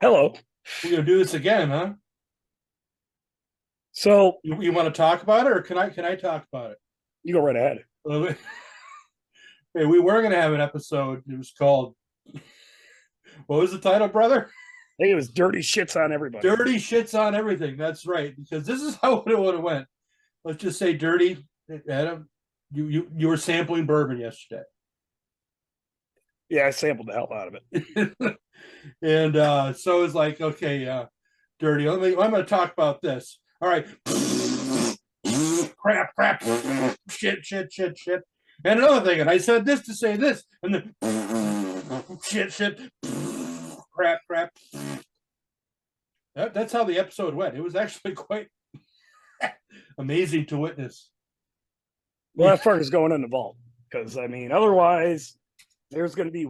Hello. We're gonna do this again, huh? So You want to talk about it, or can I talk about it? you go right ahead. Hey, we were gonna have an episode. It was called, what was the title, brother? I think it was dirty shits on everybody. Dirty shits on everything. That's right, because this is how it would have went. Let's just say dirty. Adam, you were sampling bourbon yesterday, Yeah, I sampled the hell out of it. and so it's like, okay, dirty. I'm going to talk about this. All right, crap, shit. And another thing, and I said this to say this, and then shit, crap. That's how the episode went. It was actually quite amazing to witness. Well, that fucker's going in the vault because I mean, otherwise, there's going to be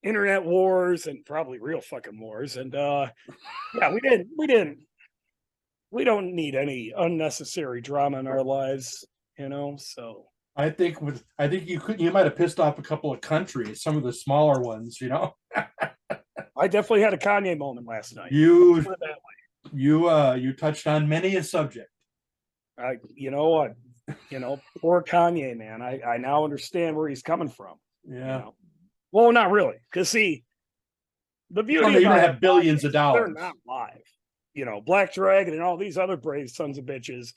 internet wars and probably real fucking wars. And yeah, we don't need any unnecessary drama in our lives, you know. So I think you might have pissed off a couple of countries, some of the smaller ones. I definitely had a Kanye moment last night. You you touched on many a subject. You know what? Poor Kanye, man. I now understand where he's coming from. You Yeah. know, well, not really, because see, the beauty You don't about have billions of they're dollars. not live. Black Dragon and all these other brave sons of bitches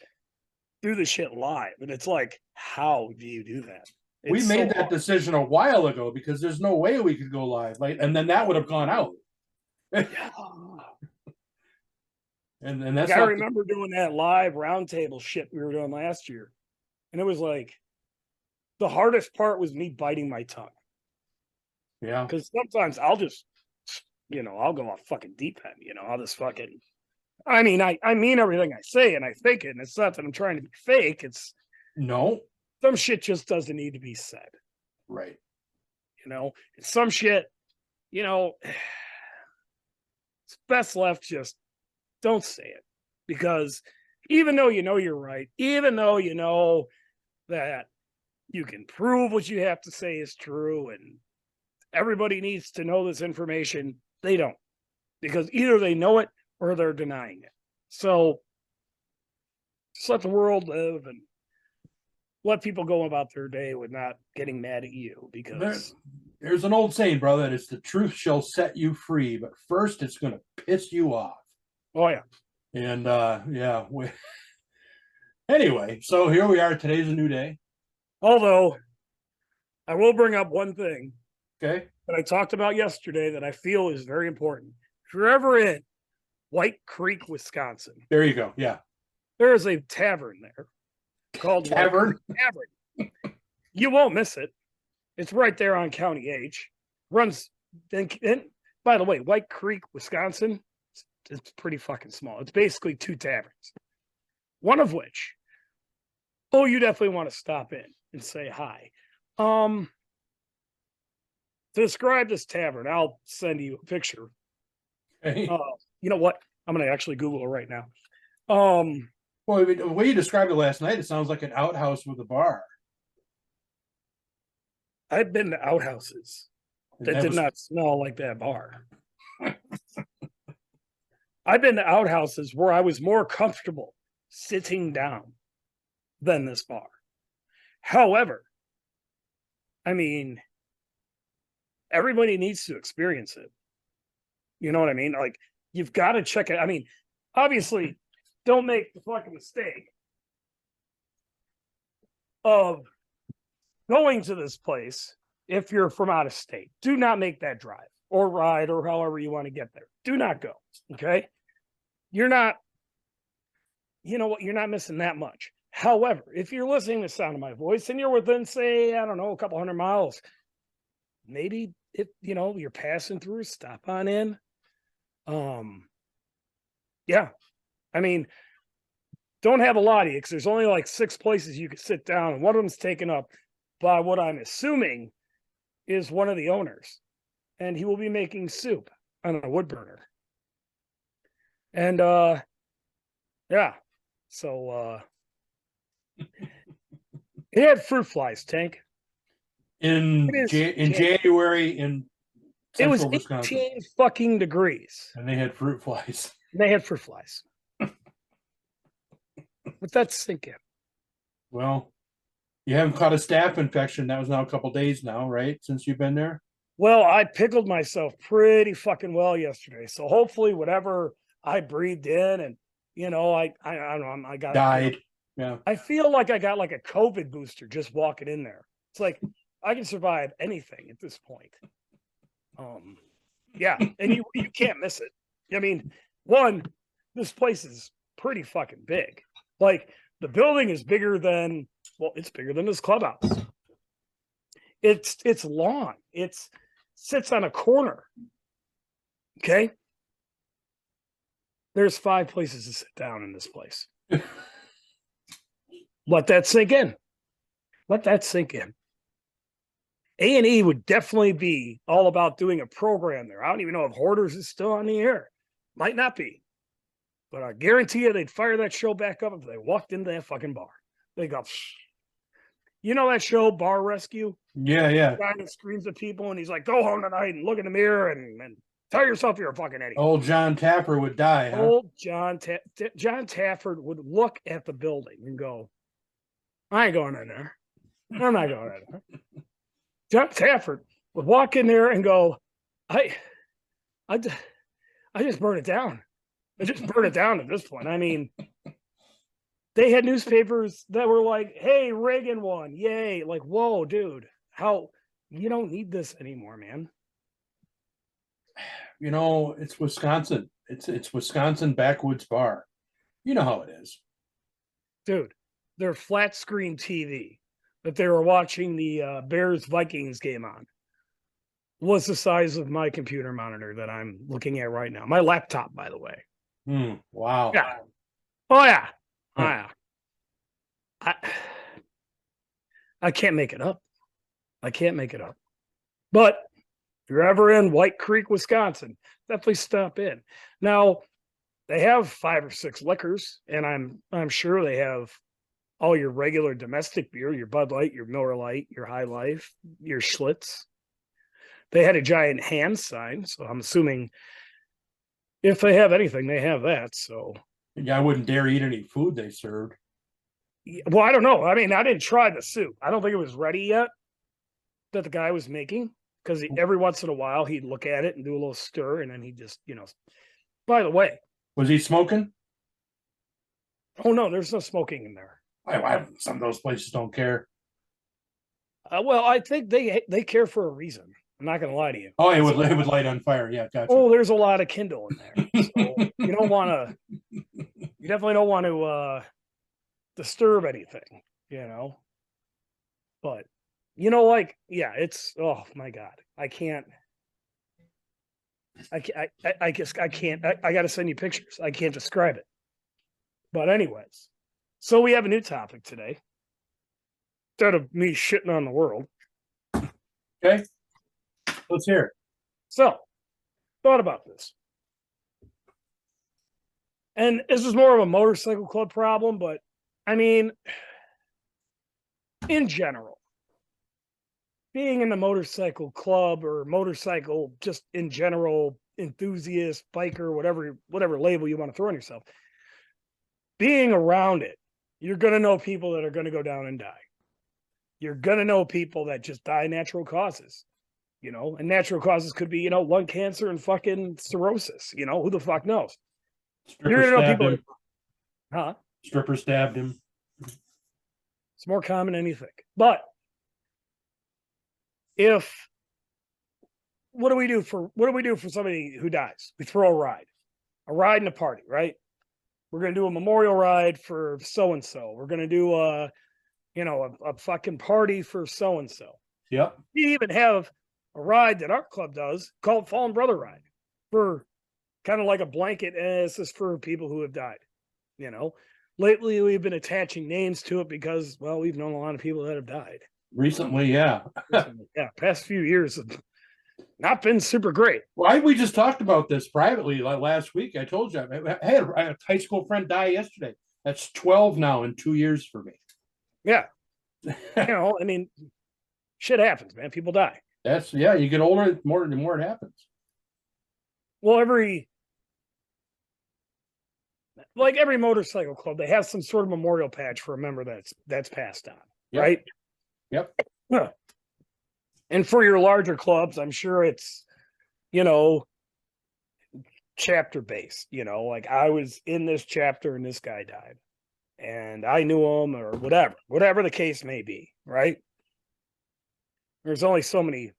do the shit live, and it's like, how do you do that? We It's so made that hard. decision a while ago because there's no way we could go live, like, and then that would have gone out. and Yeah. Like that's I not. remember doing that live roundtable shit we were doing last year, and it was like the hardest part was me biting my tongue Yeah. because sometimes I'll just, I'll go off fucking deep end. I'll just fucking. I mean, I mean everything I say and I think it, and it's not that I'm trying to be fake. It's No. some shit just doesn't need to be said. Right. And some shit, you know, it's best left just don't say it because even though you know you're right, even though you know that you can prove what you have to say is true and everybody needs to know this information, they don't because either they know it or they're denying it. So just let the world live and let people go about their day with not getting mad at you There, because there's an old saying, brother. It's the truth shall set you free, but first it's going to piss you off. oh yeah. And yeah. Anyway, so here we are. Today's a new day. Although I will bring up one thing Okay. that I talked about yesterday that I feel is very important. If you're ever in White Creek, Wisconsin, There you go. Yeah. there is a tavern there called White Tavern. Creek Tavern. You won't miss it. It's right there on County H. Runs and by the way, White Creek, Wisconsin, it's pretty fucking small. It's basically two taverns. One of which, oh, you definitely want to stop in and say hi. To describe this tavern, I'll send you a picture. Okay. You know what? I'm gonna actually Google it right now. Well, I mean, the way you described it last night, it sounds like an outhouse with a bar. I've been to outhouses And that that did was not smell like that bar. I've been to outhouses where I was more comfortable sitting down than this bar. However, I mean, everybody needs to experience it. You know what I mean? Like, you've got to check it. I mean, obviously, don't make the fucking mistake of going to this place if you're from out of state. Do not make that drive or ride or however you want to get there. Do not go. Okay. You're not, you know what? You're not missing that much. However, if you're listening to the sound of my voice and you're within, say, I don't know, a couple 100 miles, maybe if you're passing through, stop on in. Yeah. I mean, don't have a lot of you because there's only like 6 places you could sit down, and one of them's taken up by what I'm assuming is one of the owners, and he will be making soup on a wood burner. And yeah, so it had fruit flies, Tank. in It is in January in It was Central Wisconsin. 18 fucking degrees. And they had fruit flies. And they had fruit flies. But that's sink in. Well, you haven't caught a staph infection. That was now a couple days now, right? Since you've been there? Well, I pickled myself pretty fucking well yesterday. So hopefully whatever I breathed in and I don't know, I got Died. Yeah. I feel like I got like a COVID booster just walking in there. It's like I can survive anything at this point. Yeah, and you can't miss it. I mean, one, this place is pretty fucking big. Like the building is bigger than it's bigger than this clubhouse. It's long. It's sits on a corner. Okay. There's 5 places to sit down in this place. Let that sink in. Let that sink in. A&E would definitely be all about doing a program there. I don't even know if Hoarders is still on the air. Might not be. But I guarantee you they'd fire that show back up if they walked into that fucking bar. They go, you know that show, Bar Rescue? Yeah, yeah. The guy that screams at people and he's like, go home tonight and look in the mirror and tell yourself you're a fucking idiot. Old John Tapper would die, huh? Old John Tafford would look at the building and go, I ain't going in there. I'm not going in there. John Tafford would walk in there and go, I just burned it down. I just burned it down at this point. I mean, they had newspapers that were like, hey, Reagan won. Yay. Like, whoa, dude, how you don't need this anymore, man. It's Wisconsin. It's Wisconsin backwoods bar. You know how it is. Dude, their flat screen TV that they were watching the Bears Vikings game on was the size of my computer monitor that I'm looking at right now. My laptop, by the way. Wow. Yeah. Oh yeah. Oh yeah. I can't make it up. I can't make it up. But if you're ever in White Creek, Wisconsin, definitely stop in. Now, they have 5 or 6 liquors, and I'm sure they have all your regular domestic beer, your Bud Light, your Miller Lite, your High Life, your Schlitz. They had a giant hand sign, so I'm assuming if they have anything, they have that. So yeah, I wouldn't dare eat any food they served. Well, I don't know. I mean, I didn't try the soup. I don't think it was ready yet that the guy was making, because every once in a while he'd look at it and do a little stir, and then he just, By the way, was he smoking? Oh no, there's no smoking in there. Some of those places don't care. Well, I think they care for a reason. I'm not going to lie to you. Oh, it would light on fire. Yeah, gotcha. Oh, there's a lot of Kindle in there, so you don't want to. You definitely don't want to disturb anything, But it's oh my god, I can't. I guess I can't. I got to send you pictures. I can't describe it. But anyways, so we have a new topic today. Instead of me shitting on the world. Okay. Let's hear it. So, thought about this. And this is more of a motorcycle club problem, but I mean, in general, being in the motorcycle club or motorcycle, just in general, enthusiast, biker, whatever label you want to throw on yourself, being around it, you're going to know people that are going to go down and die. You're going to know people that just die natural causes, and natural causes could be, lung cancer and fucking cirrhosis, who the fuck knows? Stripper You're going to know stabbed people. him. Huh? Stripper stabbed him. It's more common than you think. But what do we do for somebody who dies? We throw a ride and a party, right? We're going to do a memorial ride for so-and-so. We're going to do a fucking party for so-and-so. Yep. We even have a ride that our club does called Fallen Brother Ride, for kind of like a blanket, and it's just for people who have died. Lately we've been attaching names to it because, well, we've known a lot of people that have died. Recently, yeah. Yeah, past few years have not been super great. Well, we just talked about this privately last week. I told you I had a high school friend die yesterday. That's 12 now in 2 years for me. Yeah. I mean, shit happens, man. People die. That's you get older, the more it happens. Well, every motorcycle club, they have some sort of memorial patch for a member that's passed on, Yep. right? Yep. Huh. And for your larger clubs, I'm sure it's, you know, chapter based, like I was in this chapter and this guy died and I knew him or whatever the case may be, right? There's only so many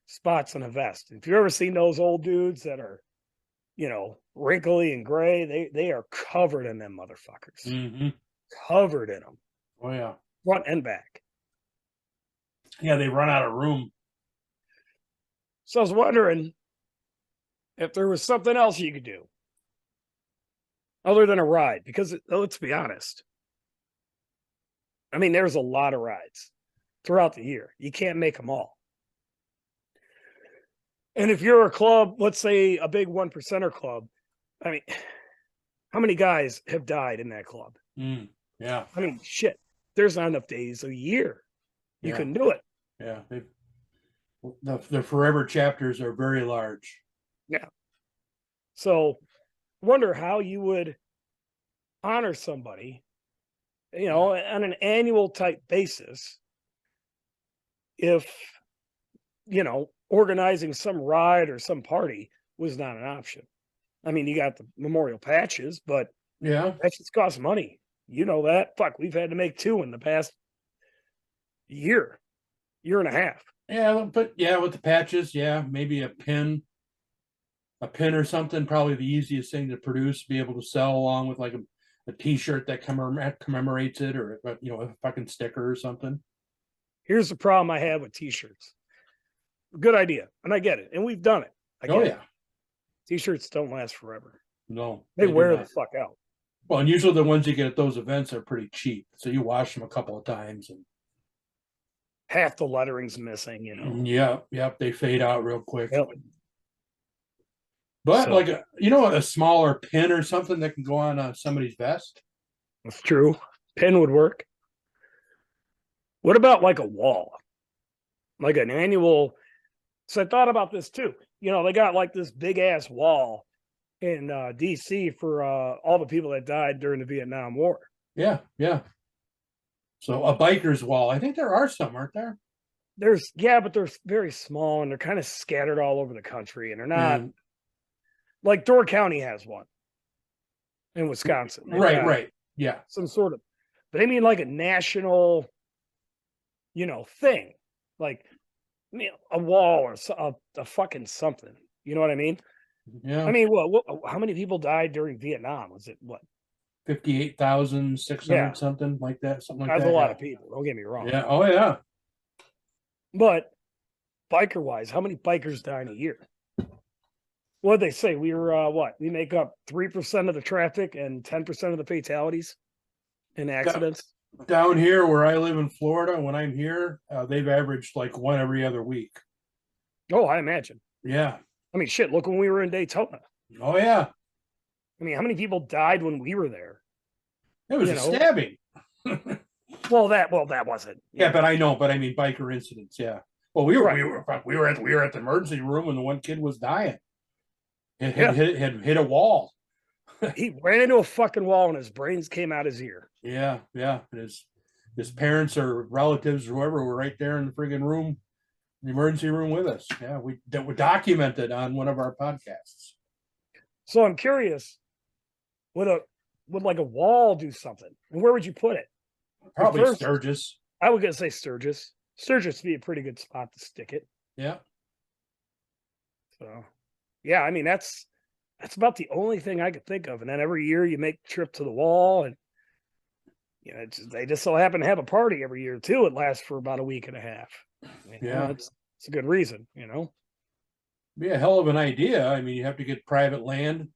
spots in a vest. If you've ever seen those old dudes that are, wrinkly and gray, they are covered in them motherfuckers. Mm-hmm. Covered in them. Oh yeah. Front and back. Yeah, they run out of room. So I was wondering if there was something else you could do other than a ride, because let's be honest. I mean, there's a lot of rides throughout the year. You can't make them all. And if you're a club, let's say a big 1%er club, I mean, how many guys have died in that club? Yeah. I mean, shit, there's not enough days a year. You Yeah. can do it. Yeah. The forever chapters are very large. Yeah. So wonder how you would honor somebody, on an annual type basis if, organizing some ride or some party was not an option. I mean, you got the memorial patches, but Yeah. patches cost money. You know that. Fuck, we've had to make 2 in the past year and a half. Yeah, but with the patches, maybe a pin or something, probably the easiest thing to produce, be able to sell along with like a t-shirt that commemorates it, or a fucking sticker or something. Here's the problem I have with t-shirts. Good idea, and I get it, and we've done it. I get it. T-shirts don't last forever. No, they wear the fuck out. Well, and usually the ones you get at those events are pretty cheap, so you wash them a couple of times and half the lettering's missing. Yep, they fade out real quick. Yep. But like a smaller pin or something that can go on somebody's vest. That's true. Pin would work. What about like a wall? Like an annual. So I thought about this too. They got like this big ass wall in DC for all the people that died during the Vietnam War. Yeah. So a biker's wall. I think there are some, aren't there? But they're very small and they're kind of scattered all over the country, and they're not like Door County has one in Wisconsin. Right. Yeah. Some sort of, but I mean like a national, thing, like a wall or a fucking something. You know what I mean? Yeah. I mean, how many people died during Vietnam? Was it 58,600 something like that? Something like that. That's a lot of people. Don't get me wrong. Yeah. Oh yeah. But biker wise, how many bikers die in a year? What did they say? We were we make up 3% of the traffic and 10% of the fatalities in accidents. Down here where I live in Florida, when I'm here, they've averaged like one every other week. Oh, I imagine. Yeah. I mean, shit, look when we were in Daytona. Oh yeah. I mean, how many people died when we were there? It was a stabbing. Well, that wasn't. Yeah, but I know. But I mean, biker incidents. Yeah. Well, we were at the emergency room when the one kid was dying. It had hit a wall. He ran into a fucking wall and his brains came out his ear. Yeah. His parents or relatives or whoever were right there in the friggin' room, the emergency room with us. Yeah, we documented on one of our podcasts. So I'm curious, would like a wall do something? And where would you put it? Probably Sturgis. I would say Sturgis. Sturgis would be a pretty good spot to stick it. Yeah. So, yeah, I mean that's about the only thing I could think of. And then every year you make a trip to the wall, and they just so happen to have a party every year too. It lasts for about a week and a half. It's a good reason. Be a hell of an idea. I mean, you have to get private land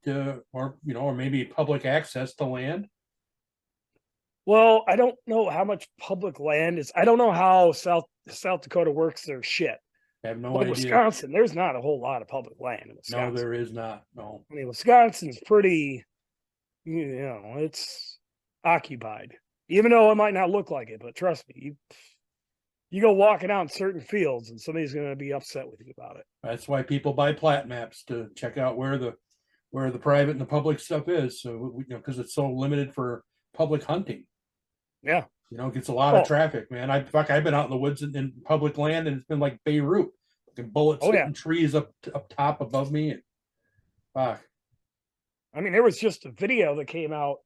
or maybe public access to land. Well, I don't know how much public land is. I don't know how South Dakota works their shit. I have no idea. Wisconsin, there's not a whole lot of public land in Wisconsin. No, there is not. No. I mean, Wisconsin's pretty, it's occupied. Even though it might not look like it, but trust me, you go walking out in certain fields and somebody's going to be upset with you about it. That's why people buy plat maps to check out where the private and the public stuff is. So because it's so limited for public hunting. Yeah. It gets a lot of traffic, man. I've been out in the woods in public land, and it's been like Beirut. Fucking bullets hitting trees up top above me. And fuck. I mean, there was just a video that came out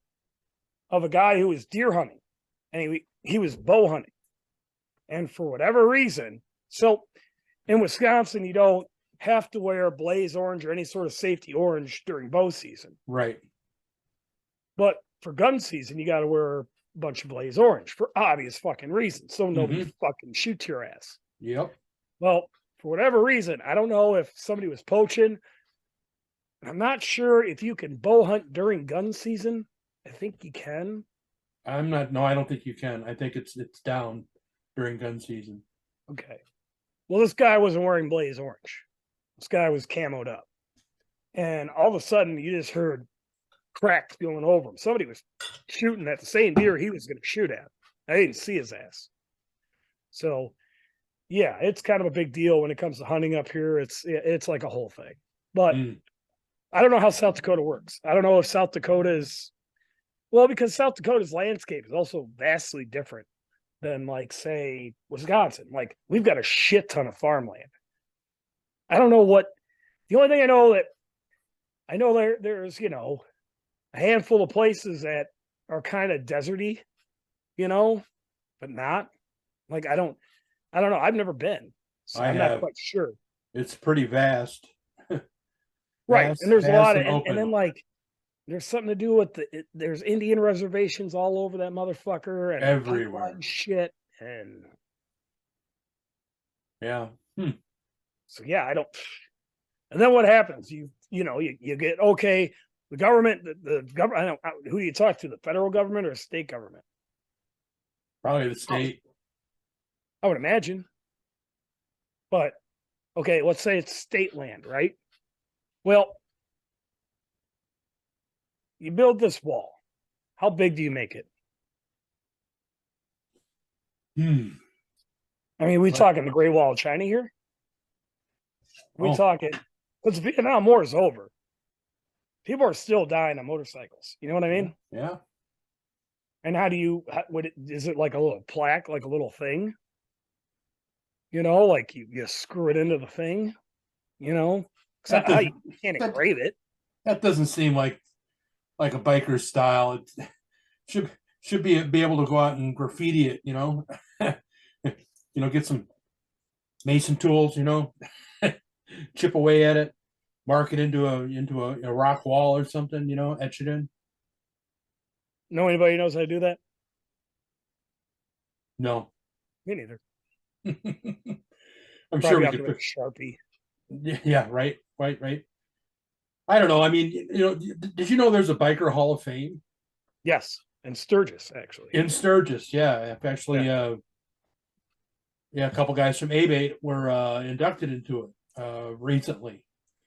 of a guy who was deer hunting, and he was bow hunting. And for whatever reason, so in Wisconsin, you don't have to wear blaze orange or any sort of safety orange during bow season. Right. But for gun season, you got to wear a bunch of blaze orange for obvious fucking reasons. So nobody fucking shoots your ass. Yep. Well, for whatever reason, I don't know if somebody was poaching. I'm not sure if you can bow hunt during gun season. I think you can. No, I don't think you can. I think it's down during gun season. Okay. Well, this guy wasn't wearing blaze orange. This guy was camoed up. And all of a sudden, you just heard cracks going over him. Somebody was shooting at the same deer he was going to shoot at. I didn't see his ass. So, yeah, it's kind of a big deal when it comes to hunting up here. It's like a whole thing. But I don't know how South Dakota works. I don't know if South Dakota is, well, because South Dakota's landscape is also vastly different than, like, say, Wisconsin. Like, we've got a shit ton of farmland. I don't know what, the only thing I know there's, a handful of places that are kind of deserty, but not. Like, I don't know. I've never been, so I'm not quite sure. It's pretty vast. Right. And there's a lot of, and then, like, there's something to do with there's Indian reservations all over that motherfucker and everywhere and shit. And yeah. So yeah, I don't. And then what happens? You get, okay, the government, the government, I don't, who do you talk to? The federal government or the state government? Probably the state. I would imagine. But okay, let's say it's state land, right? Well, you build this wall. How big do you make it? I mean, we talking the Great Wall of China here? We talking, because the Vietnam War is over. People are still dying on motorcycles. You know what I mean? Yeah. And how do you, is it like a little plaque, like a little thing? Like you screw it into the thing, you can't engrave it. That doesn't seem like a biker style. It should be able to go out and graffiti it, get some mason tools, chip away at it, mark it into a rock wall or something, etch it in. Know anybody knows how to do that? No. Me neither. I'm sure we could put Sharpie. Yeah, right. I don't know. I mean, did you know there's a biker Hall of Fame? Yes, in Sturgis, actually. In Sturgis, yeah. Actually, a couple guys from ABATE were inducted into it recently.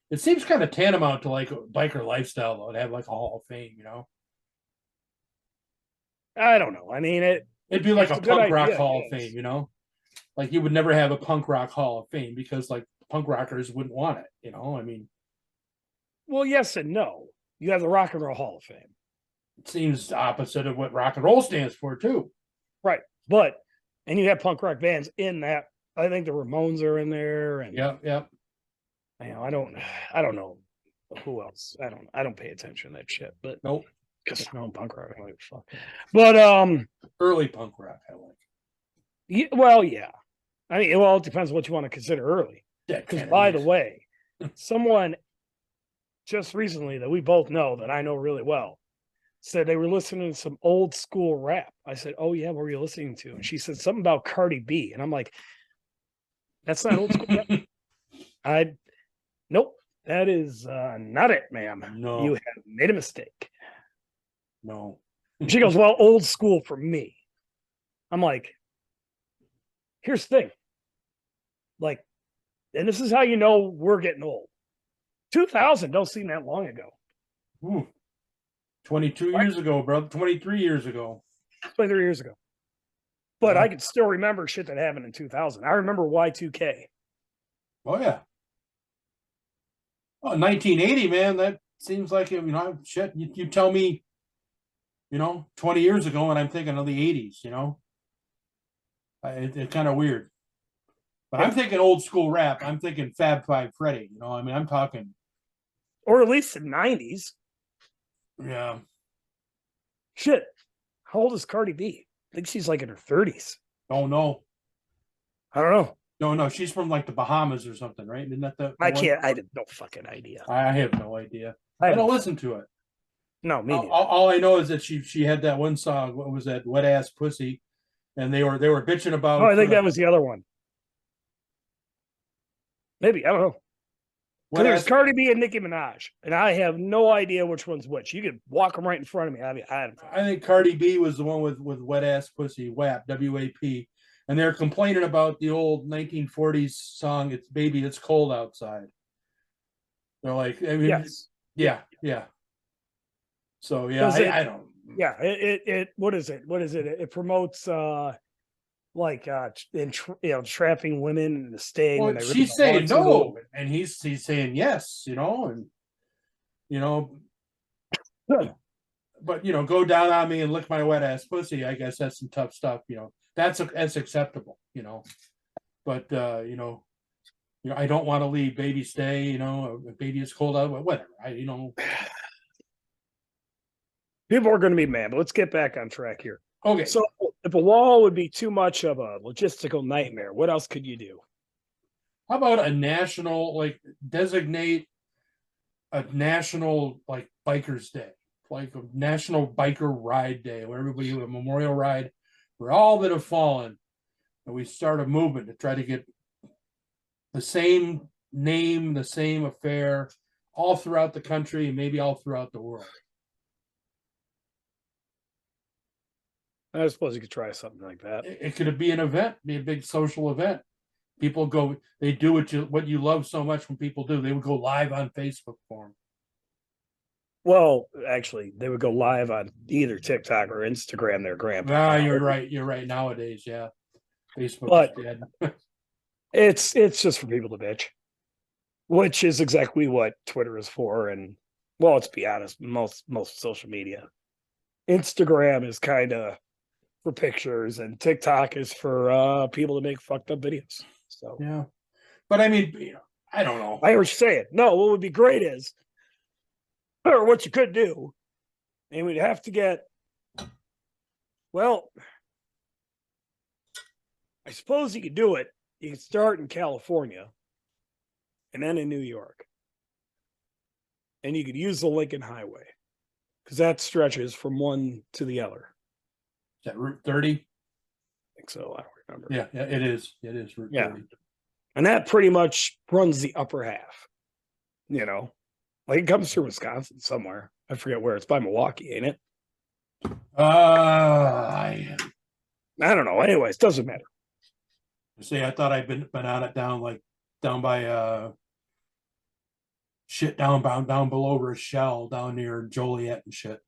It seems kind of tantamount to like a biker lifestyle, though, to have like a Hall of Fame, I don't know. I mean, it'd be like a punk rock Hall of Fame, Like you would never have a punk rock Hall of Fame because like punk rockers wouldn't want it, I mean. Well, yes and no. You have the Rock and Roll Hall of Fame. It seems opposite of what rock and roll stands for, too. Right. And you have punk rock bands in that. I think the Ramones are in there. And Yep. I don't know who else. I don't pay attention to that shit. But nope. Because punk rock, I like fuck. But early punk rock, I like. Yeah, well, yeah. I mean, it depends what you want to consider early. Because by the way, someone just recently that we both know, that I know really well, said they were listening to some old school rap. I said, "Oh yeah, what were you listening to?" And she said something about Cardi B, and I'm like, "That's not old school rap." Nope, that is not it, ma'am. No, you have made a mistake. No. She goes, "Well, old school for me." I'm like, here's the thing. Like, and this is how you know we're getting old. 2000 don't seem that long ago. Ooh. 22 years ago, bro. 23 years ago. 23 years ago. But Yeah. I can still remember shit that happened in 2000. I remember Y2K. Oh yeah. Oh, 1980, man. That seems like, shit. You tell me, 20 years ago, and I'm thinking of the 80s. It's kind of weird. But I'm Yeah. thinking old school rap. I'm thinking Fab Five Freddy. I'm talking. Or at least the 90s. Yeah. Shit. How old is Cardi B? I think she's like in her 30s. Oh no. I don't know. No, no. She's from like the Bahamas or something, right? Isn't that the I one? can't. I have no fucking idea. I have no idea. I I have don't no, listen to it. no, me neither. All I know is that she had that one song. What was that? Wet ass pussy, and they were bitching Oh, I about think that was the other one. Maybe. I don't know. wet Because there's ass. Cardi B and Nicki Minaj, and I have no idea which one's which. You could walk them right in front of me. I think Cardi B was the one with wet ass pussy, WAP, WAP, and they're complaining about the old 1940s song. It's baby, it's cold outside. They're like, I mean, yes. yeah, yeah. So yeah, Does it? I don't. Yeah. It. What is it? What is it? It promotes trapping women into staying when Well, they really she's don't want saying to. no, and he's saying yes, and you know, but go down on me and lick my wet ass pussy. I guess that's some tough stuff. That's acceptable. But I don't want to leave. Baby, stay. Baby is cold out. Whatever. People are going to be mad, but let's get back on track here. Okay. So, if a wall would be too much of a logistical nightmare, what else could you do? How about a national, designate a national bikers day, like a national biker ride day, where everybody a memorial ride for all that have fallen, and we start a movement to try to get the same name, the same affair, all throughout the country, and maybe all throughout the world. I suppose you could try something like that. It could be an event, be a big social event. People go, they do what you love so much when people do. They would go live on Facebook for them. Well, actually, they would go live on either TikTok or Instagram. Their grandpa. You're right. You're right. Nowadays, yeah, Facebook But is dead. it's just for people to bitch, which is exactly what Twitter is for. And well, let's be honest, most social media, Instagram is kind of for pictures, and TikTok is for people to make fucked up videos. So Yeah, but I mean, I don't know. I hear what you're saying. No, what would be great is, or what you could do, and we'd have to get. Well, I suppose you could do it. You could start in California, and then in New York, and you could use the Lincoln Highway because that stretches from one to the other. Is that Route 30? I think so. I don't remember. Yeah, it is. It is Route 30. And that pretty much runs the upper half. Like it comes through Wisconsin somewhere. I forget where. It's by Milwaukee, ain't it? I don't know. Anyways, doesn't matter. see. I thought I'd been on it down by shit down below Rochelle, down near Joliet and shit.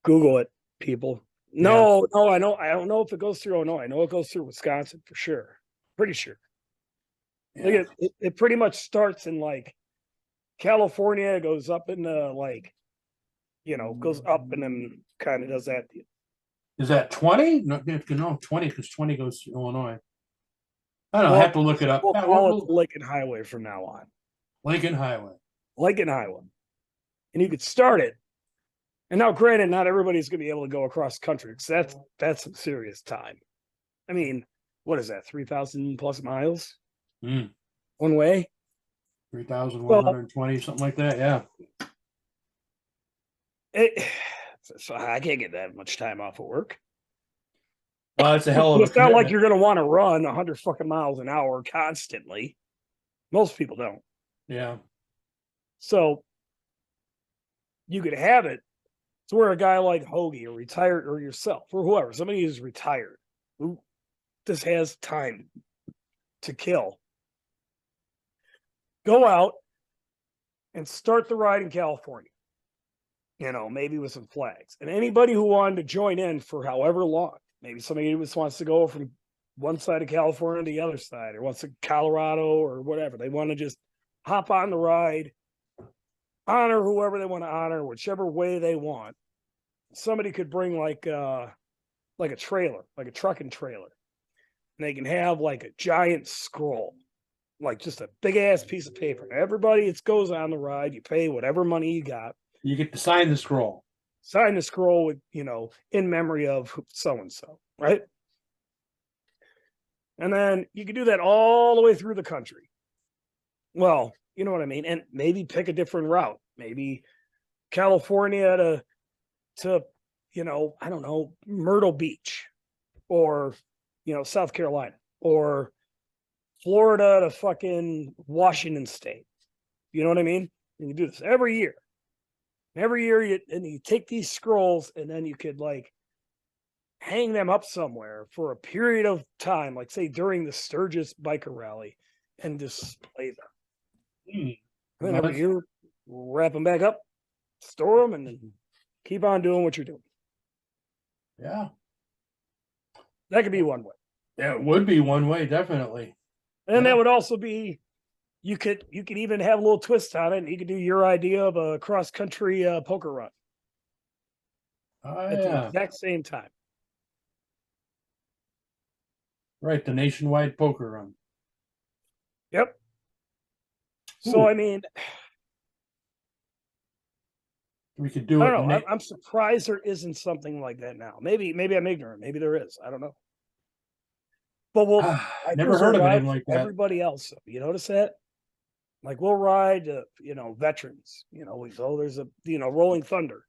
Google it, people. No, I know. I don't know if it goes through Illinois. I know it goes through Wisconsin for sure. Pretty sure. Yeah. It pretty much starts in California, goes up into goes up and then kind of does that. Is that 20? No, 20 because 20 goes to Illinois. I don't know. I have to look it up. We'll call it the Lincoln Highway from now on. Lincoln Highway. Lincoln Highway. And you could start it. And now, granted, not everybody's going to be able to go across country because that's some serious time. I mean, what is that? 3,000 plus miles one way? 3,120, something like that. Yeah. So I can't get that much time off of work. Well, it's a hell of a It's not like you're going to want to run 100 fucking miles an hour constantly. Most people don't. Yeah. So you could have it to where a guy like Hoagie or retired or yourself or whoever, somebody who's retired, who just has time to kill, go out and start the ride in California, maybe with some flags. And anybody who wanted to join in for however long, Maybe somebody just wants to go from one side of California to the other side, or wants to Colorado or whatever. They want to just hop on the ride, honor whoever they want to honor, whichever way they want. Somebody could bring like a trailer, like a trucking trailer, and they can have like a giant scroll, like just a big ass piece of paper. Everybody that goes on the ride, you pay whatever money you got. You get to sign the scroll. Sign the scroll with, in memory of so and so, right? And then you can do that all the way through the country. Well, you know what I mean? And maybe pick a different route. Maybe California to I don't know, Myrtle Beach, or South Carolina, or Florida to fucking Washington State. You know what I mean? And you do this every year. Every year you take these scrolls, and then you could like hang them up somewhere for a period of time, like say during the Sturgis biker rally, and display them. And then every year, wrap them back up, store them, and then keep on doing what you're doing. Yeah. That could be one way. Yeah, it would be one way, definitely. And that would also be, you could even have a little twist on it, and you could do your idea of a cross country poker run at the exact same time. Right, the nationwide poker run. Yep. So I mean, we could do I it. don't know. I'm surprised there isn't something like that now. Maybe I'm ignorant. Maybe there is. I don't know. But we'll never heard of anything like that. Everybody else, you notice that? Like we'll ride, veterans. There's a Rolling Thunder,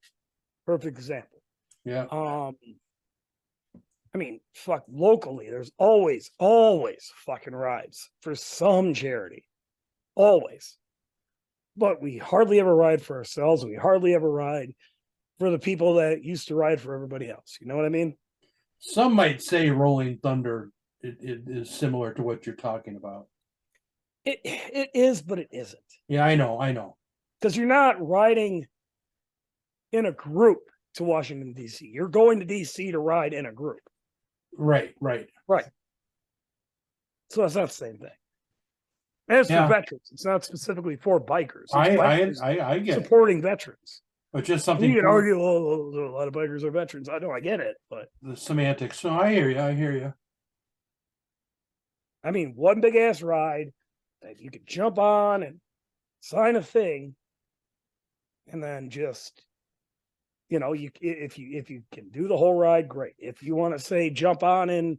perfect example. Yeah. I mean, fuck, locally, there's always fucking rides for some charity, always. But we hardly ever ride for ourselves. We hardly ever ride for the people that used to ride for everybody else. You know what I mean? Some might say Rolling Thunder it is similar to what you're talking about. It is, but it isn't. Yeah, I know. Because you're not riding in a group to Washington, D.C. You're going to D.C. to ride in a group. Right. So that's not the same thing. As for veterans, it's not specifically for bikers. I get supporting veterans. But just something you can argue, a lot of bikers are veterans. I know, I get it, but the semantics. So I hear you. I mean, one big ass ride that you could jump on and sign a thing, and then just if you can do the whole ride, great. If you want to say jump on in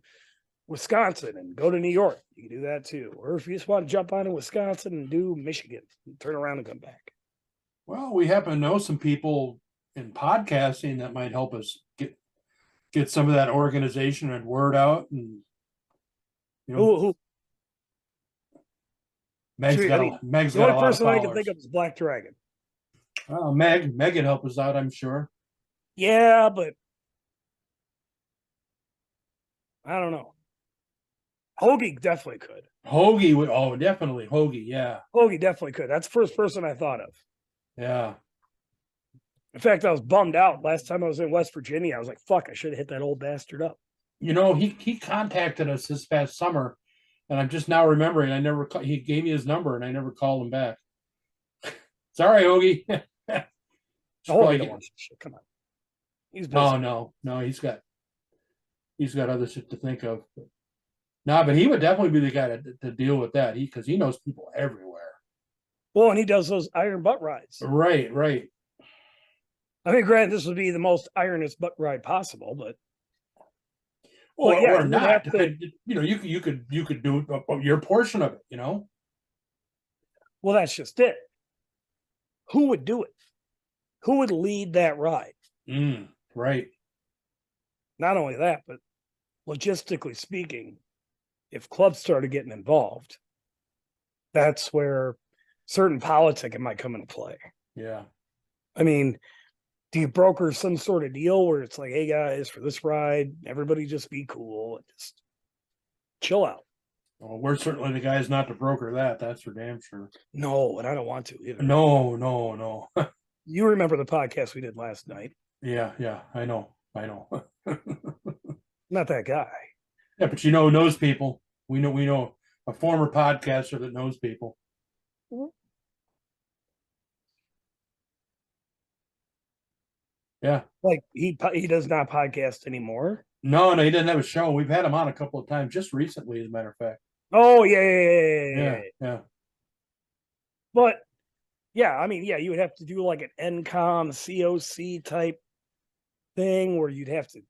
Wisconsin and go to New York, you can do that too. Or if you just want to jump on in Wisconsin and do Michigan, and turn around and come back. Well, we happen to know some people in podcasting that might help us get some of that organization and word out. And who? Meg's got a lot of followers. The only person I can think of is Black Dragon. Oh, Meg can help us out, I'm sure. Yeah, but I don't know. Hoagie definitely could. Hoagie would. Oh, definitely Hoagie. Yeah. Hoagie definitely could. That's the first person I thought of. Yeah. In fact, I was bummed out last time I was in West Virginia. I was like, "Fuck! I should have hit that old bastard up." He contacted us this past summer, and I'm just now remembering. He gave me his number, and I never called him back. Sorry, Hoagie. Hoagie don't want shit. Come on. He's busy. No. He's got other shit to think of. But he would definitely be the guy to deal with that. Because he knows people everywhere. Well, and he does those iron butt rides. Right. I mean, granted, this would be the most ironest butt ride possible, but or not. You could do your portion of it. Well, that's just it. Who would do it? Who would lead that ride? Right. Not only that, but logistically speaking, if clubs started getting involved, that's where certain politicking might come into play. Yeah. I mean, do you broker some sort of deal where it's like, hey guys, for this ride, everybody just be cool and just chill out? Well, we're certainly the guys not to broker that. That's for damn sure. No, and I don't want to either. No. You remember the podcast we did last night? Yeah. I know. Not that guy. Yeah, but you know who knows people. We know a former podcaster that knows people. Yeah. Like he does not podcast anymore. No, no, he doesn't have a show. We've had him on a couple of times just recently, as a matter of fact. Oh yeah, yeah, yeah, yeah, yeah, yeah, Yeah, yeah. yeah. But yeah, I mean, yeah, you would have to do like an NCOM COC type thing where you'd have to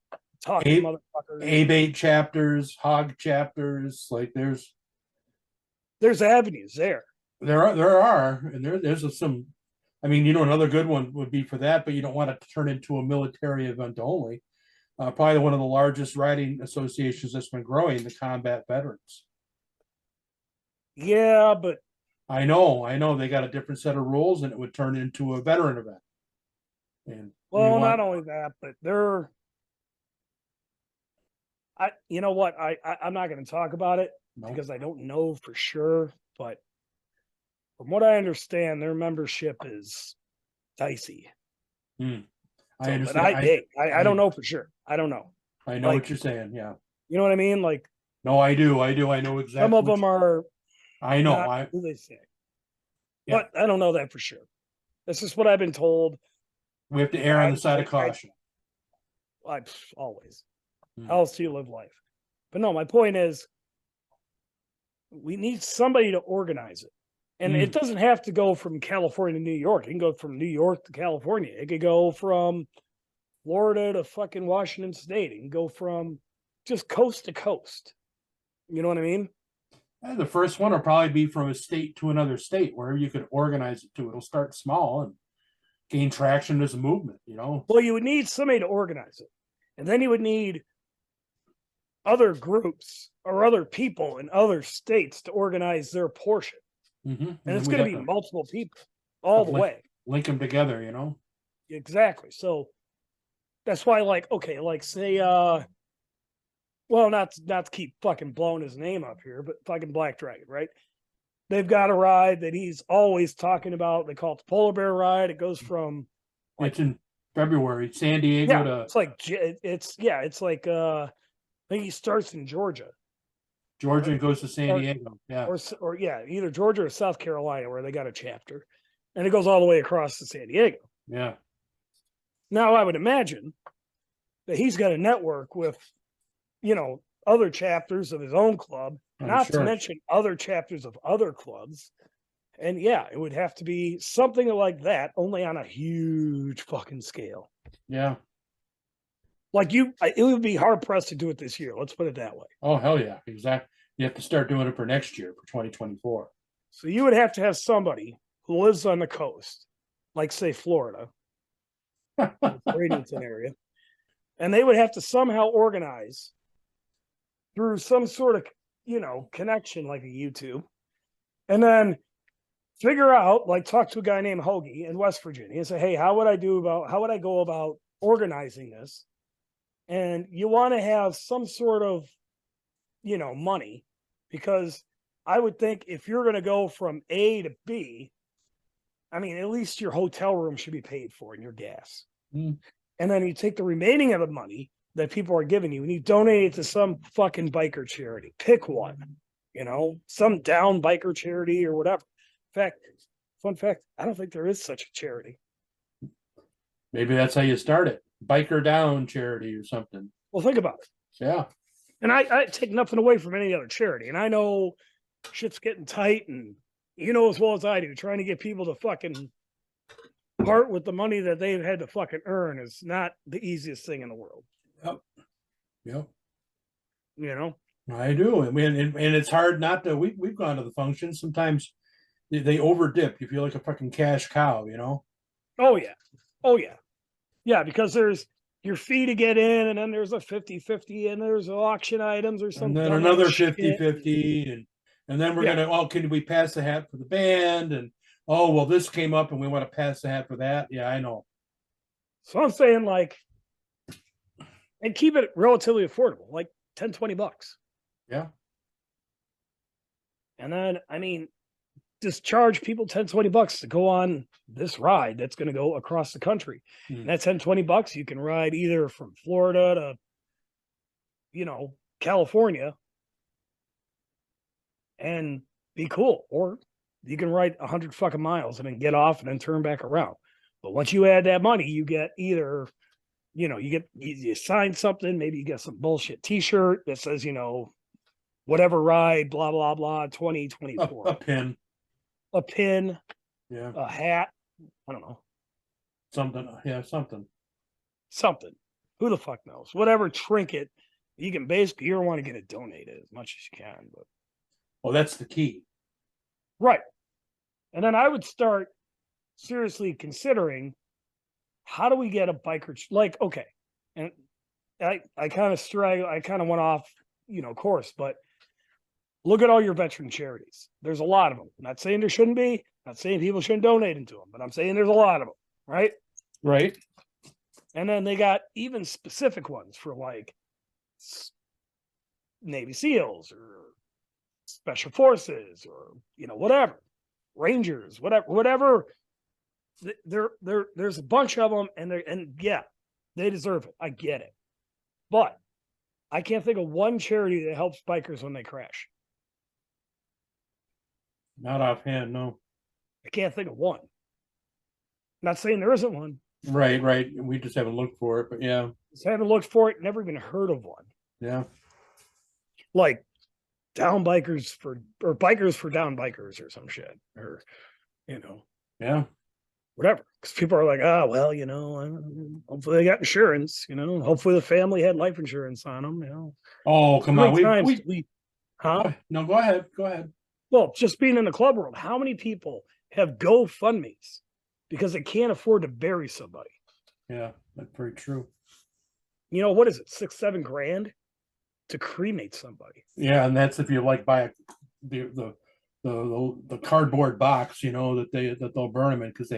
talk to A motherfuckers. A-bait chapters, hog chapters, like There's avenues there. there's some. I mean, another good one would be for that, but you don't want it to turn into a military event only. Probably one of the largest riding associations that's been growing, the combat veterans. Yeah, but I know they got a different set of rules, and it would turn into a veteran event. And we well, want not only that, but they're you know what? I'm not going to talk about it no, because I don't know for sure, but from what I understand, their membership is dicey. I So, but understand. I don't know for sure. I don't know. I know what Like, you're saying. Yeah. you know what I mean? Like No, I do. I know some exactly of them are I know. not who they say, Yeah. but I don't know that for sure. That's just what I've been told. We have to err on the side of caution. I always. Hmm. How else do you live life? But no, my point is, we need somebody to organize it. And it doesn't have to go from California to New York. It can go from New York to California. It could go from Florida to fucking Washington State. It can go from just coast to coast. You know what I mean? The first one will probably be from a state to another state, wherever you can organize it to. It'll start small and gain traction as a movement, Well, you would need somebody to organize it. And then you would need other groups or other people in other states to organize their portion. Mm-hmm. And it's going to be multiple people all the way. Link them together, Exactly. So that's why, like, okay, like say, well, not to keep fucking blowing his name up here, but fucking Black Dragon, right? They've got a ride that he's always talking about. They call it the Polar Bear Ride. It goes from it's in February, San Diego to it's like it's like I think he starts in Georgia. Georgia and goes to San Diego. Yeah. Or yeah, either Georgia or South Carolina where they got a chapter. And it goes all the way across to San Diego. Yeah. Now I would imagine that he's got a network with, other chapters of his own club, not to mention other chapters of other clubs. And yeah, it would have to be something like that, only on a huge fucking scale. Yeah. Like it would be hard pressed to do it this year. Let's put it that way. Oh, hell yeah. Exactly. You have to start doing it for next year, for 2024. So you would have to have somebody who lives on the coast, like say Florida, Bradenton area, and they would have to somehow organize through some sort of, connection like a YouTube, and then figure out, like talk to a guy named Hoagie in West Virginia and say, hey, how would I go about organizing this? And you want to have some sort of, money, because I would think if you're going to go from A to B, I mean, at least your hotel room should be paid for and your gas. And then you take the remaining of the money that people are giving you and you donate it to some fucking biker charity. Pick one, some down biker charity or whatever. Fun fact, I don't think there is such a charity. Maybe that's how you start it. Biker down charity or something. Well, think about it. Yeah. And I take nothing away from any other charity. And I know shit's getting tight, and as well as I do, trying to get people to fucking part with the money that they've had to fucking earn is not the easiest thing in the world. Yep. I do. And it's hard not to, we've gone to the functions. Sometimes they over dip. You feel like a fucking cash cow, Oh yeah. Yeah, because there's your fee to get in, and then there's a 50-50, and there's auction items or something. And then another 50-50, and then we're gonna, can we pass the hat for the band? And well, this came up and we want to pass the hat for that. Yeah, I know. So I'm saying, like, and keep it relatively affordable, like $10-20. Yeah. And then, I mean, just charge people $10-20 to go on this ride that's going to go across the country. And that $10-20, you can ride either from Florida to California and be cool. Or you can ride 100 fucking miles and then get off and then turn back around. But once you add that money, you get either, you sign something, maybe you get some bullshit t-shirt that says, whatever ride, blah, blah, blah, 2024. A pin. A pin, Yeah. a hat. I don't know. Something. Yeah, something. Something. Who the fuck knows? Whatever trinket you can basically, you don't want to get it donated as much as you can. But Well, that's the key. right. And then I would start seriously considering, how do we get a biker like, okay. And I kind of went off, course, but look at all your veteran charities. There's a lot of them. I'm not saying there shouldn't be, not saying people shouldn't donate into them, but I'm saying there's a lot of them, right? Right. And then they got even specific ones for like Navy SEALs or Special Forces or whatever, Rangers, whatever. There's a bunch of them, and yeah, they deserve it. I get it, but I can't think of one charity that helps bikers when they crash. Not offhand, no. I can't think of one. Not saying there isn't one. Right, right. We just haven't looked for it, but yeah. Just haven't looked for it. Never even heard of one. Yeah. Like down bikers or bikers for down bikers or some shit, or Yeah. whatever. Because people are like, well, hopefully they got insurance. Hopefully the family had life insurance on them. Oh, come on. Huh? No, go ahead. Go ahead. Well, just being in the club world, how many people have GoFundMe's because they can't afford to bury somebody? Yeah, that's very true. What is it, 6-7 grand to cremate somebody? Yeah, and that's if you buy the cardboard box, that they'll burn them in, because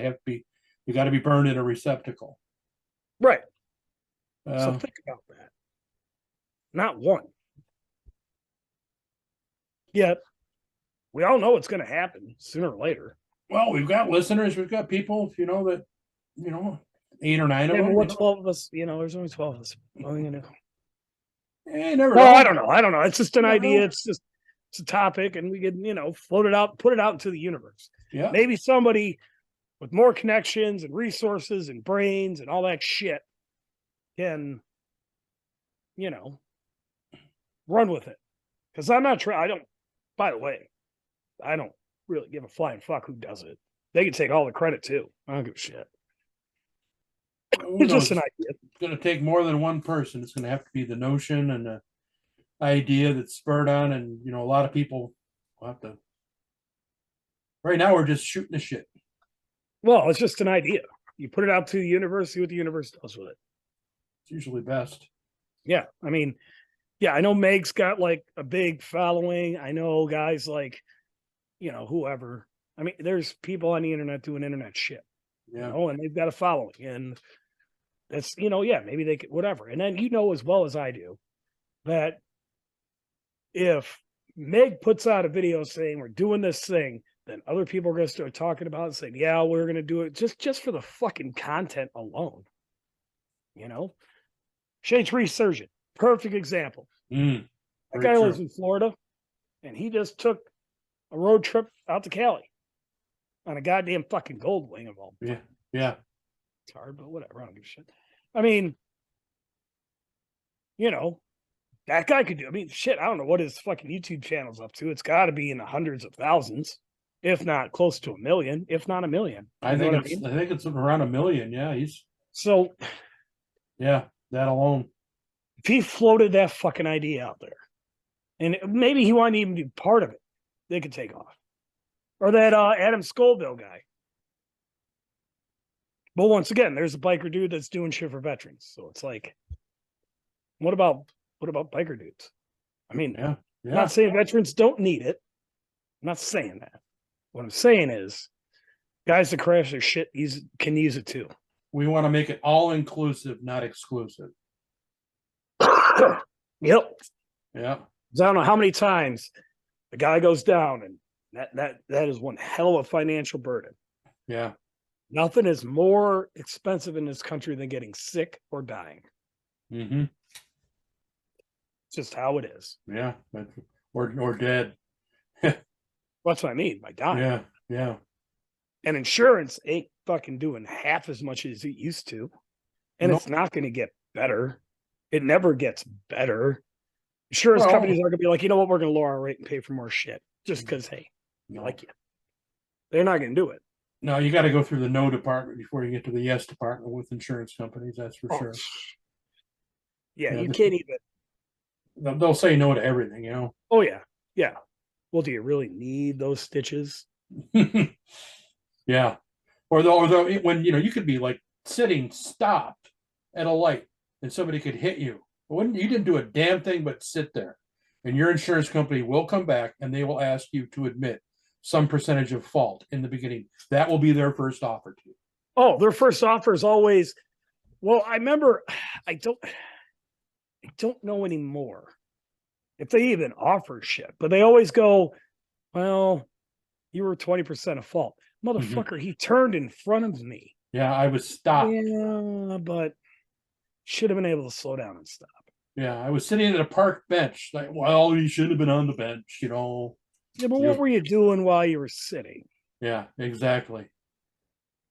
you got to be burned in a receptacle. Right. So think about that. Not one. Yet we all know it's going to happen sooner or later. Well, we've got listeners, we've got people, that 8 or 9 of them. What 12 of us? There's only 12 of us. Never well, know. I don't know. It's just an idea. It's a topic, and we could, float it out, put it out into the universe. Yeah. Maybe somebody with more connections and resources and brains and all that shit can, run with it. Because I'm not trying. By the way, I don't really give a flying fuck who does it. They can take all the credit too. I don't give a shit. It's just an idea. It's going to take more than one person. It's going to have to be the notion and the idea that's spurred on, and a lot of people will have to. Right now, we're just shooting the shit. Well, it's just an idea. You put it out to the universe, see what the universe does with it. It's usually best. Yeah, I mean, yeah, I know Meg's got like a big following. I know guys like, whoever. I mean, there's people on the internet doing internet shit. Yeah. And they've got a following, and that's yeah, maybe they could whatever. And then as well as I do that if Meg puts out a video saying we're doing this thing, then other people are going to start talking about it and saying, yeah, we're going to do it just for the fucking content alone. Shade Tree Surgeon, perfect example. That guy lives in Florida, and he just took a road trip out to Cali on a goddamn fucking gold wing of all. Yeah. Yeah. It's hard, but whatever. I don't give a shit. I mean, that guy could do. I mean, shit. I don't know what his fucking YouTube channel's up to. It's got to be in the hundreds of thousands, if not close to 1 million, if not 1 million. I think it's around 1 million. Yeah, so. Yeah, that alone. If he floated that fucking idea out there, and maybe he wanted to even be part of it, they could take off. Or that Adam Scoville guy. But once again, there's a biker dude that's doing shit for veterans. So it's like, what about biker dudes? I mean, yeah. I'm not saying veterans don't need it. I'm not saying that. What I'm saying is, guys that crash their shit can use it too. We want to make it all inclusive, not exclusive. Yep. Yeah. I don't know how many times the guy goes down, and that is one hell of a financial burden. Yeah. Nothing is more expensive in this country than getting sick or dying. Mm-hmm. It's just how it is. Yeah, or dead. That's what I mean by dying. Yeah, yeah. And insurance ain't fucking doing half as much as it used to. And No, it's not going to get better. It never gets better. Insurance well, companies are going to be like, you know what, we're going to lower our rate and pay for more shit just because, hey, we no, like you. They're not going to do it. no. You got to go through the no department before you get to the yes department with insurance companies. That's for sure. Yeah, Yeah, you can't even. they'll say no to everything, you know. Oh, yeah. Yeah. Well, do you really need those stitches? Yeah, when you could be like sitting stopped at a light and somebody could hit you. When you didn't do a damn thing but sit there, and your insurance company will come back and they will ask you to admit some percentage of fault in the beginning. That will be their first offer to you. Oh, their first offer is always, well, I remember, I don't know anymore if they even offer shit, but they always go, well, you were 20% of fault. Motherfucker, he turned in front of me. Yeah, I was stopped. Yeah, but should have been able to slow down and stop. Yeah, I was sitting at a park bench. Like, well, you should have been on the bench, Yeah, but what were you doing while you were sitting? Yeah, exactly.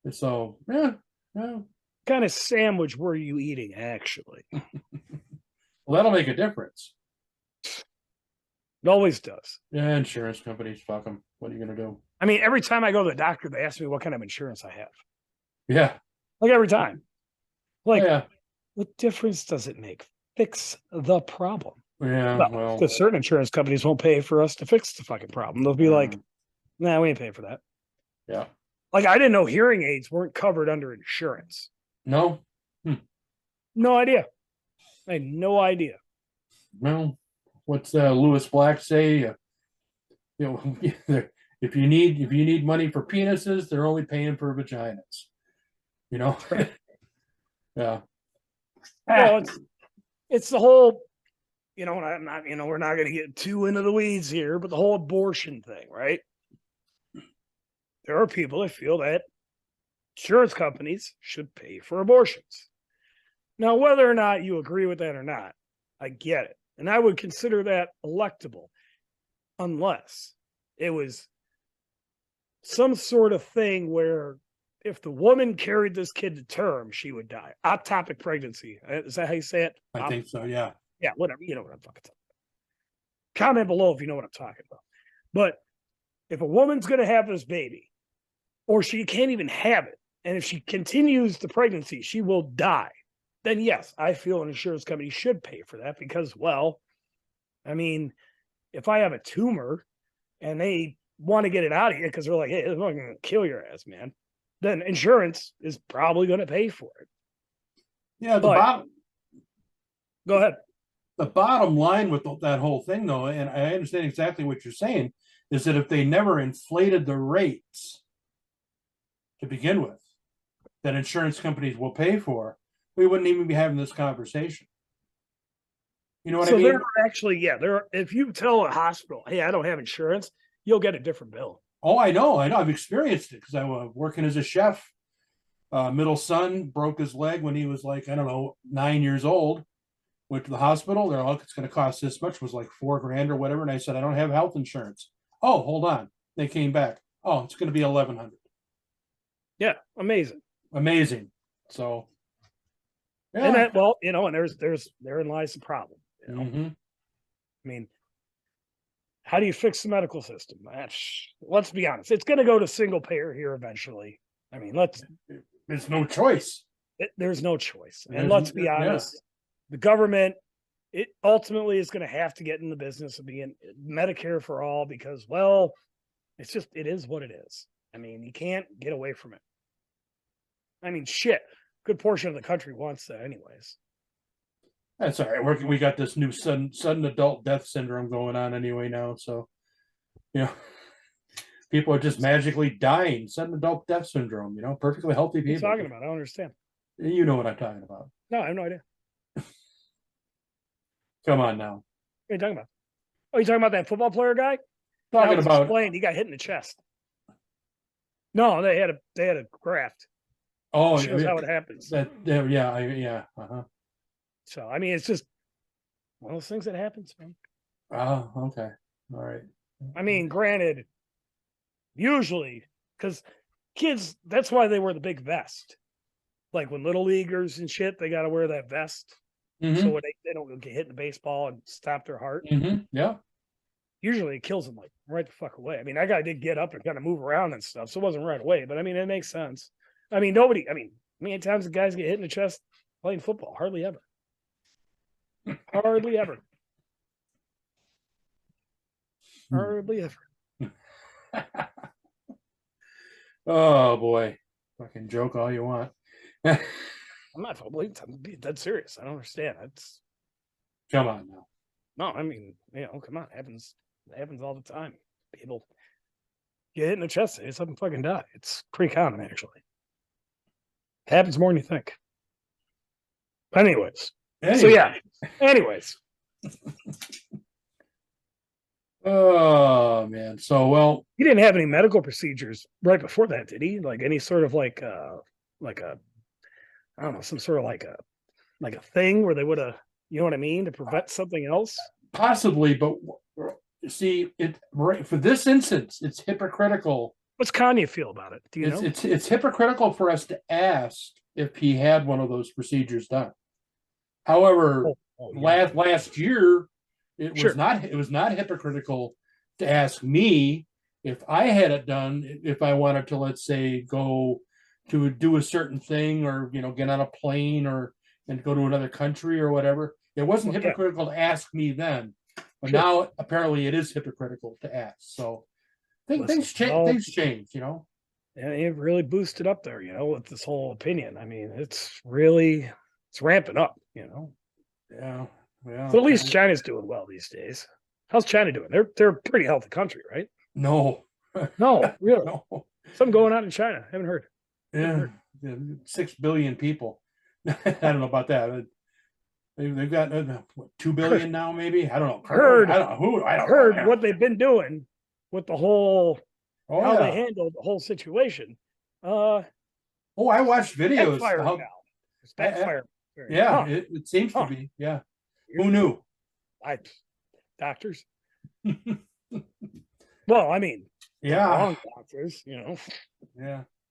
And so, yeah, yeah. What kind of sandwich were you eating, actually? Well, that'll make a difference. It always does. Yeah, insurance companies, fuck them. What are you gonna do? I mean, every time I go to the doctor, they ask me what kind of insurance I have. Yeah, Like every time. Like, yeah, what difference does it make? Fix the problem. yeah. Well, Because certain insurance companies won't pay for us to fix the fucking problem. They'll be like, nah, we ain't paying for that. yeah. Like, I didn't know hearing aids weren't covered under insurance. No, No idea. I had no idea. well, what's Lewis Black say? If you need money for penises, they're only paying for vaginas. You know. Right. Yeah. Well, it's the whole, I'm not, we're not going to get too into the weeds here, but the whole abortion thing, right? There are people that feel that insurance companies should pay for abortions. Now, whether or not you agree with that or not, I get it. And I would consider that electable unless it was some sort of thing where if the woman carried this kid to term, she would die. Ectopic pregnancy. Is that how you say it? I think so. Yeah. Yeah, whatever. You know what I'm talking about. Comment below if you know what I'm talking about. But if a woman's going to have this baby, or she can't even have it, and if she continues the pregnancy, she will die, then yes, I feel an insurance company should pay for that because, well, I mean, if I have a tumor and they want to get it out of here because they're like, hey, it's not going to kill your ass, man, then insurance is probably going to pay for it. Yeah. Go ahead. The bottom line with that whole thing, though, and I understand exactly what you're saying, is that if they never inflated the rates to begin with, that insurance companies will pay for, we wouldn't even be having this conversation. You know what I mean? There are actually, if you tell a hospital, hey, I don't have insurance, you'll get a different bill. Oh, I know. I've experienced it because I was working as a chef. Middle son broke his leg when he was like, I don't know, 9 years old. Went to the hospital. They're like, it's going to cost this much. It was like $4,000 or whatever. And I said, I don't have health insurance. Oh, hold on. They came back. Oh, it's going to be $1,100. Yeah, amazing. So, yeah. And that, well, and therein lies the problem. I mean, how do you fix the medical system? Let's be honest. It's going to go to single payer here eventually. I mean, there's no choice. There's no choice. And let's be honest, the government, it ultimately is going to have to get in the business of being Medicare for all because, well, it is what it is. I mean, you can't get away from it. I mean, shit, good portion of the country wants that anyways. That's all right. We got this new sudden adult death syndrome going on anyway now. So, people are just magically dying. Sudden adult death syndrome, perfectly healthy people. What are you talking about? I don't understand. You know what I'm talking about. No, I have no idea. Come on now. What are you talking about? Oh, you talking about that football player guy? Talking about explained. He got hit in the chest. No, they had a graft. Oh, shows how it happens. Yeah. Uh-huh. So I mean, it's just one of those things that happens, man. Oh, okay. All right. I mean, granted, usually, because kids, that's why they wear the big vest. Like when little leaguers and shit, they got to wear that vest. So Mm-hmm. when they don't get hit in the baseball and stop their heart. Mm-hmm. Yeah. Usually it kills them like right the fuck away. I mean, that guy did get up and kind of move around and stuff, so it wasn't right away. But I mean, it makes sense. I mean, nobody. I mean, how many times the guys get hit in the chest playing football? Hardly ever. Hardly ever. Hardly ever. Oh boy. Fucking joke all you want. I'm not. I'm being dead serious. I don't understand. It's Come on now. no. I mean, come on. It happens. It happens all the time. People get hit in the chest. They just fucking die. It's pretty common actually. It happens more than you think. Anyways. Anyway. So yeah. Anyways. Oh man. So well, He didn't have any medical procedures right before that, did he? Like any sort of like a I don't know, some sort of like a thing where they would have, you know what I mean, to prevent something else. possibly, but see, it right for this instance, it's hypocritical. What's Kanye feel about it? Do you know? It's hypocritical for us to ask if he had one of those procedures done. However, Yeah. last year it Sure. was not hypocritical to ask me if I had it done, if I wanted to, let's say, go to do a certain thing, or get on a plane and go to another country or whatever. It wasn't Yeah. hypocritical to ask me then, but Sure. now apparently it is hypocritical to ask. So things change, And it really boosted up there, with this whole opinion. I mean, it's ramping up, Yeah, yeah. But at least China's doing well these days. How's China doing? They're a pretty healthy country, right? No, No, really. no. Something going on in China. Haven't heard. Yeah, 6 billion people. I don't know about that. They've got 2 billion now, maybe. I don't know. Heard. I don't know who. I don't Heard know. what they've been doing with the whole Oh, how they yeah. handled the whole situation. Oh, I watched videos. Backfiring now. It's backfiring. Yeah, Huh. it seems to be. Yeah. You're- Who knew? Doctors. Well, I mean, Yeah. wrong doctors, Yeah.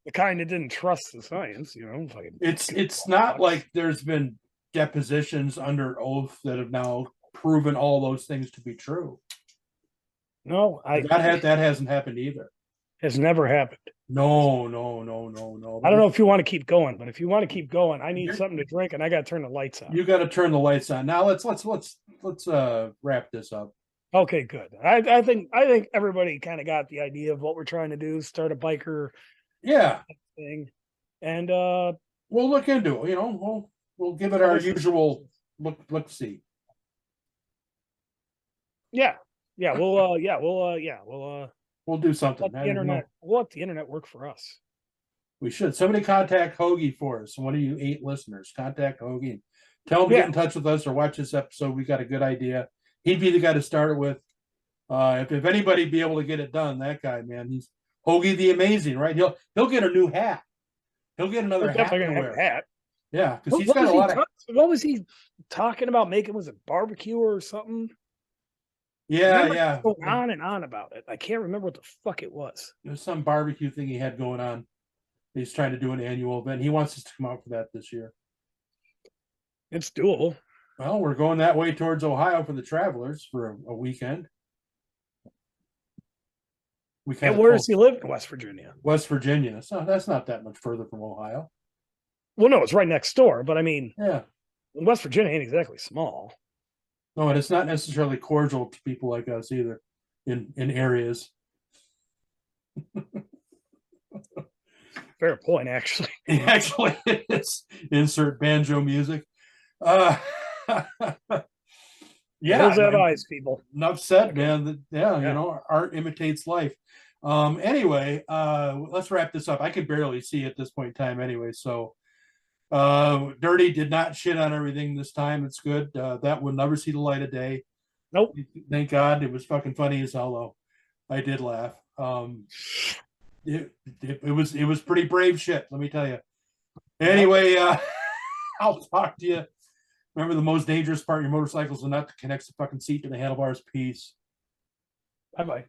the kind that didn't trust the science, fucking It's not like there's been depositions under oath that have now proven all those things to be true. no, That hasn't happened either. has never happened. No. I don't know if you want to keep going, but if you want to keep going, I need something to drink and I got to turn the lights on. You got to turn the lights on. Now let's wrap this up. Okay, good. I think everybody kind of got the idea of what we're trying to do, start a biker thing. And we'll look into it, we'll give it our usual look see. Yeah. We'll do something. We'll let the internet work for us. We should. Somebody contact Hoagie for us. One of you 8 listeners, contact Hoagie and tell him to get in touch with us or watch this episode. We got a good idea. He'd be the guy to start it with. If anybody be able to get it done, that guy, man, he's Hoagie the Amazing, right? He'll get a new hat. He'll get another hat to wear. Hat. Yeah, because he's got a lot of. What was he talking about making? Was it barbecue or something? Yeah. Going on and on about it. I can't remember what the fuck it was. There's some barbecue thing he had going on. He's trying to do an annual event. He wants us to come out for that this year. It's doable. Well, we're going that way towards Ohio for the travelers for a weekend. Where does he live? In West Virginia. West Virginia. So that's not that much further from Ohio. Well, no, it's right next door. But I mean, yeah, West Virginia ain't exactly small. No, and it's not necessarily cordial to people like us either in areas. Fair point, actually. Actually, it's insert banjo music. Yeah, those have eyes, people. Enough said, man. Art imitates life. Anyway, let's wrap this up. I could barely see at this point in time anyway. So Dirty did not shit on everything this time. It's good. That will never see the light of day. Nope. Thank God. It was fucking funny as hell though. I did laugh. It was pretty brave shit, let me tell you. Anyway, I'll talk to you Remember, the most dangerous part of your motorcycle is the nut that connects the fucking seat to the handlebars. Peace. Bye bye.